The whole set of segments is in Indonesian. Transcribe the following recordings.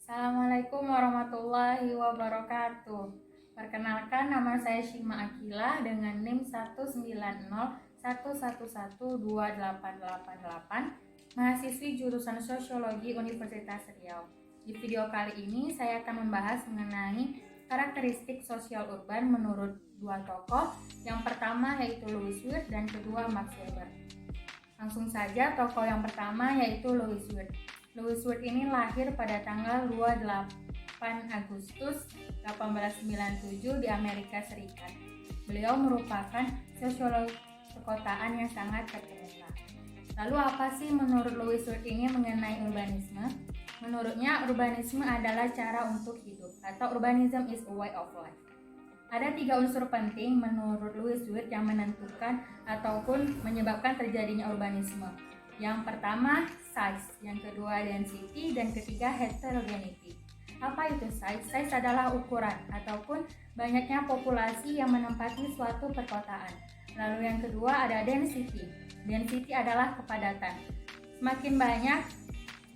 Assalamualaikum warahmatullahi wabarakatuh. Perkenalkan, nama saya Shima Akila dengan NIM 19011112888, mahasiswi jurusan Sosiologi Universitas Riau. Di video kali ini saya akan membahas mengenai karakteristik sosial urban menurut dua tokoh. Yang pertama yaitu Louis Wirth dan kedua Max Weber. Langsung saja, tokoh yang pertama yaitu Louis Wirth. Louis Wirth ini lahir pada tanggal 28 Agustus 1897 di Amerika Serikat. Beliau merupakan sosiolog perkotaan yang sangat terkemuka. Lalu apa sih menurut Louis Wirth ini mengenai urbanisme? Menurutnya, urbanisme adalah cara untuk hidup, atau urbanism is a way of life. Ada 3 unsur penting menurut Louis Wirth yang menentukan ataupun menyebabkan terjadinya urbanisme. Yang pertama, size, yang kedua density, dan ketiga heterogeneity. Apa itu size? Size adalah ukuran ataupun banyaknya populasi yang menempati suatu perkotaan. Lalu yang kedua ada density. Density adalah kepadatan. Semakin banyak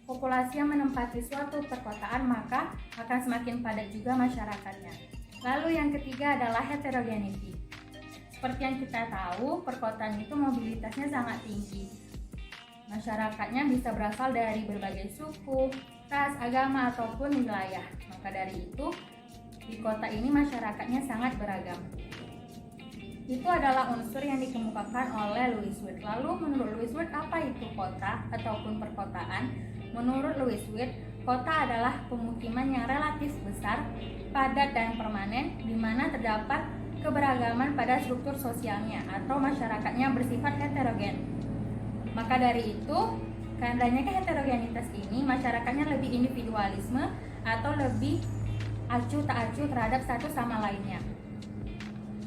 populasi yang menempati suatu perkotaan, maka akan semakin padat juga masyarakatnya. Lalu yang ketiga adalah heterogeneity. Seperti yang kita tahu, perkotaan itu mobilitasnya sangat tinggi. Masyarakatnya bisa berasal dari berbagai suku, ras, agama, ataupun wilayah. Maka dari itu, di kota ini masyarakatnya sangat beragam. Itu adalah unsur yang dikemukakan oleh Louis Wirth. Lalu menurut Louis Wirth, apa itu kota ataupun perkotaan? Menurut Louis Wirth, kota adalah pemukiman yang relatif besar, padat dan permanen, di mana terdapat keberagaman pada struktur sosialnya atau masyarakatnya bersifat heterogen. Maka dari itu, karena adanya heterogenitas ini, masyarakatnya lebih individualisme atau lebih acuh tak acuh terhadap satu sama lainnya.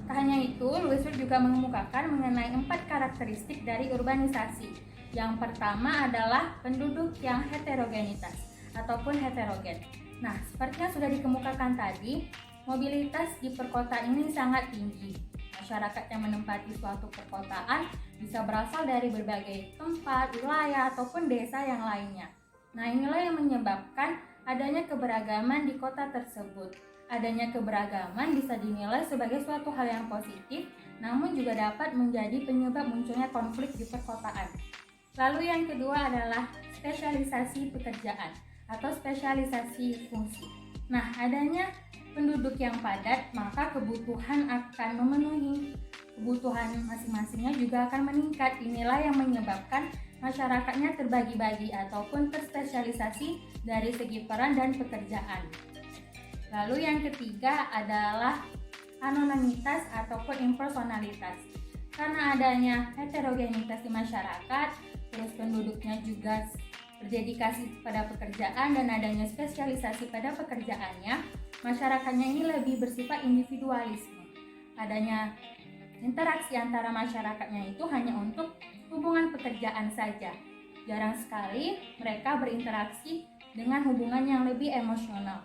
Tak hanya itu, Louis Wirth juga mengemukakan mengenai 4 karakteristik dari urbanisasi. Yang pertama adalah penduduk yang heterogenitas ataupun heterogen. Nah, seperti yang sudah dikemukakan tadi, mobilitas di perkotaan ini sangat tinggi. Masyarakat yang menempati suatu perkotaan bisa berasal dari berbagai tempat, wilayah, ataupun desa yang lainnya. Nah, inilah yang menyebabkan adanya keberagaman di kota tersebut. Adanya keberagaman bisa dinilai sebagai suatu hal yang positif, namun juga dapat menjadi penyebab munculnya konflik di perkotaan. Lalu yang kedua adalah spesialisasi pekerjaan atau spesialisasi fungsi. Nah, adanya penduduk yang padat, maka kebutuhan akan memenuhi. Kebutuhan masing-masingnya juga akan meningkat. Inilah yang menyebabkan masyarakatnya terbagi-bagi ataupun terspesialisasi dari segi peran dan pekerjaan. Lalu yang ketiga adalah anonimitas ataupun impersonalitas. Karena adanya heterogenitas di masyarakat, terus penduduknya juga berdedikasi pada pekerjaan dan adanya spesialisasi pada pekerjaannya, masyarakatnya ini lebih bersifat individualisme. Adanya interaksi antara masyarakatnya itu hanya untuk hubungan pekerjaan saja. Jarang sekali mereka berinteraksi dengan hubungan yang lebih emosional.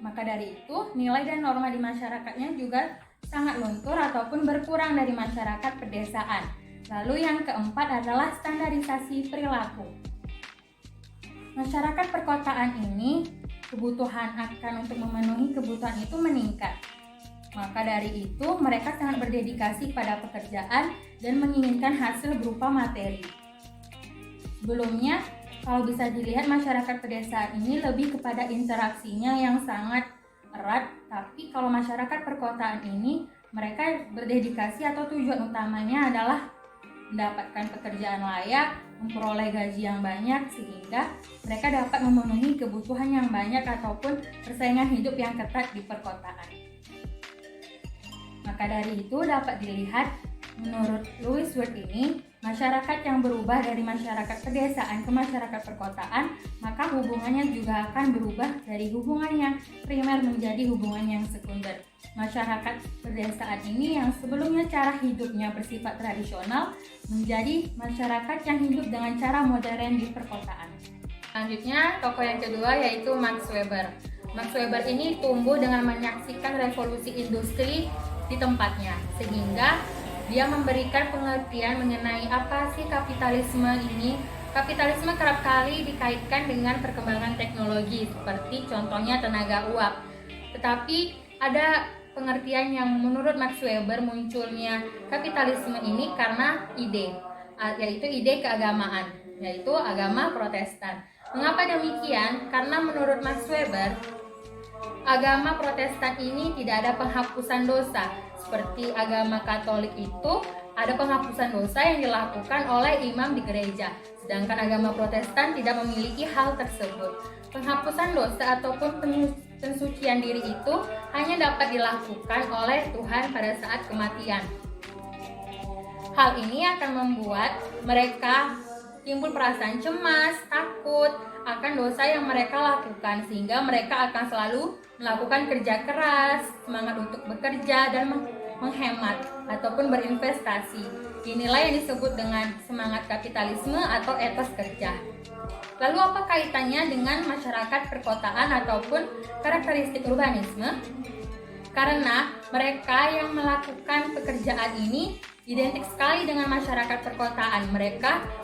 Maka dari itu, nilai dan norma di masyarakatnya juga sangat luntur ataupun berkurang dari masyarakat pedesaan. Lalu yang keempat adalah standarisasi perilaku. Masyarakat perkotaan ini kebutuhan akan untuk memenuhi kebutuhan itu meningkat. Maka dari itu mereka sangat berdedikasi pada pekerjaan dan menginginkan hasil berupa materi. Sebelumnya, kalau bisa dilihat masyarakat pedesaan ini lebih kepada interaksinya yang sangat erat, tapi kalau masyarakat perkotaan ini mereka berdedikasi atau tujuan utamanya adalah mendapatkan pekerjaan layak, memperoleh gaji yang banyak sehingga mereka dapat memenuhi kebutuhan yang banyak ataupun persaingan hidup yang ketat di perkotaan. Maka dari itu dapat dilihat menurut Louis Wirth ini, masyarakat yang berubah dari masyarakat pedesaan ke masyarakat perkotaan, maka hubungannya juga akan berubah dari hubungan yang primer menjadi hubungan yang sekunder. Masyarakat pedesaan ini yang sebelumnya cara hidupnya bersifat tradisional menjadi masyarakat yang hidup dengan cara modern di perkotaan. Selanjutnya, tokoh yang kedua yaitu Max Weber. Max Weber ini tumbuh dengan menyaksikan revolusi industri di tempatnya, sehingga dia memberikan pengertian mengenai apa sih kapitalisme ini. Kapitalisme kerap kali dikaitkan dengan perkembangan teknologi, seperti contohnya tenaga uap. Tetapi ada pengertian yang menurut Max Weber munculnya kapitalisme ini karena ide, yaitu ide keagamaan, yaitu agama Protestan. Mengapa demikian? Karena menurut Max Weber, agama Protestan ini tidak ada penghapusan dosa. Seperti agama Katolik itu ada penghapusan dosa yang dilakukan oleh imam di gereja, sedangkan agama Protestan tidak memiliki hal tersebut. Penghapusan dosa ataupun pensucian diri itu hanya dapat dilakukan oleh Tuhan pada saat kematian. Hal ini akan membuat mereka timbul perasaan cemas, takut akan dosa yang mereka lakukan, sehingga mereka akan selalu melakukan kerja keras, semangat untuk bekerja dan menghemat ataupun berinvestasi. Inilah yang disebut dengan semangat kapitalisme atau etos kerja. Lalu apa kaitannya dengan masyarakat perkotaan ataupun karakteristik urbanisme? Karena mereka yang melakukan pekerjaan ini identik sekali dengan masyarakat perkotaan.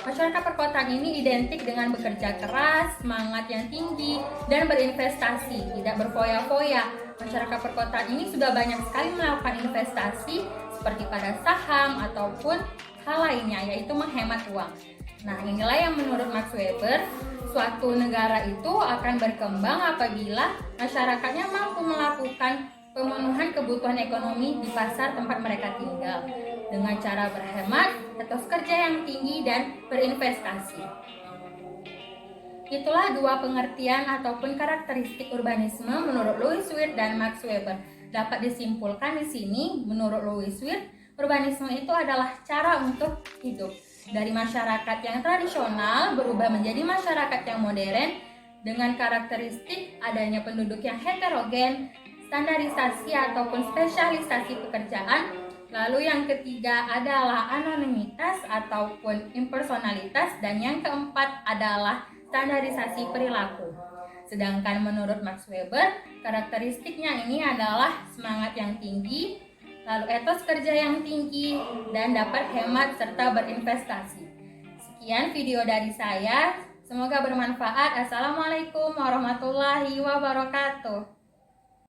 Masyarakat perkotaan ini identik dengan bekerja keras, semangat yang tinggi, dan berinvestasi, tidak berfoya-foya. Masyarakat perkotaan ini sudah banyak sekali melakukan investasi seperti pada saham ataupun hal lainnya, yaitu menghemat uang. Nah, inilah yang menurut Max Weber, suatu negara itu akan berkembang apabila masyarakatnya mampu melakukan pemenuhan kebutuhan ekonomi di pasar tempat mereka tinggal dengan cara berhemat, etos kerja yang tinggi, dan berinvestasi. Itulah dua pengertian ataupun karakteristik urbanisme menurut Louis Wirth dan Max Weber. Dapat disimpulkan di sini, menurut Louis Wirth, urbanisme itu adalah cara untuk hidup dari masyarakat yang tradisional berubah menjadi masyarakat yang modern dengan karakteristik adanya penduduk yang heterogen, standarisasi ataupun spesialisasi pekerjaan. Lalu yang ketiga adalah anonimitas ataupun impersonalitas, dan yang keempat adalah standarisasi perilaku. Sedangkan menurut Max Weber, karakteristiknya ini adalah semangat yang tinggi, lalu etos kerja yang tinggi, dan dapat hemat serta berinvestasi. Sekian video dari saya, semoga bermanfaat. Assalamualaikum warahmatullahi wabarakatuh.